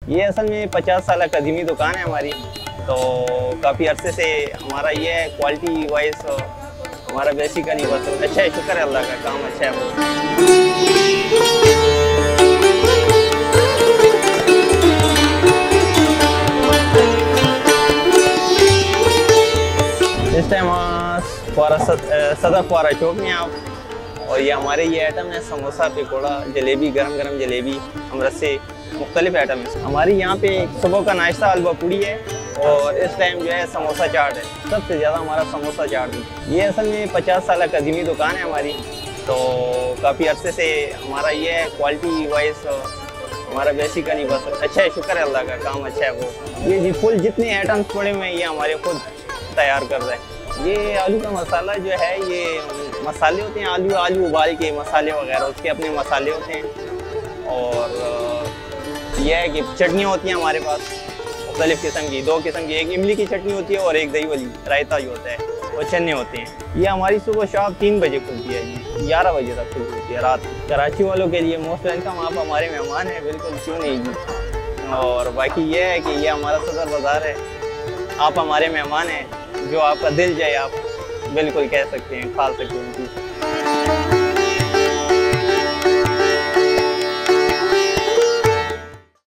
ये असल में 50 साल कदीमी दुकान है हमारी, तो काफ़ी अरसे से हमारा ये है। क्वालिटी वाइज हमारा बेसिकली बस अच्छा है, शुक्र है अल्लाह का, काम अच्छा है वो। इस टाइम सदर फुआरा चौक में आप, और ये हमारे ये आइटम है समोसा, पकौड़ा, जलेबी, गरम गरम जलेबी, अमरसे, मुख्तलिफ आइटम है। हमारी यहाँ पे सुबह का नाश्ता हलवा पूड़ी है, और इस टाइम जो है समोसा चाट है। सबसे ज़्यादा हमारा समोसा चाट है। ये असल में 50 साल कदीमी दुकान है हमारी, तो काफ़ी अरसे से हमारा ये है। क्वालिटी वाइज हमारा बेसिकली बस अच्छा है, शुक्र है अल्लाह का, काम अच्छा है वो। ये जी फुल जितने आइटम्स पड़े हुए हैं ये हमारे खुद तैयार कर रहे हैं। ये आलू का मसाला जो है, ये मसाले होते हैं, आलू उबाल के मसाले वगैरह, उसके अपने मसाले होते हैं। और यह है कि चटनियाँ होती हैं हमारे पास मुख्तलिफ़ किस्म की, 2 किस्म की, एक इमली की चटनी होती है और एक दही वाली रायता जो होता है, वो चने होते हैं। ये हमारी सुबह शॉप 3 बजे खुलती है जी, 11 बजे तक खुलती है रात। कराची वालों के लिए मोस्ट वेलकम, आप हमारे मेहमान हैं, बिल्कुल क्यों नहीं जी। और बाकी ये है कि ये हमारा सदर बाज़ार है, आप हमारे मेहमान हैं, जो आपका दिल जाए आप बिल्कुल कह सकते हैं, खा सकते हैं।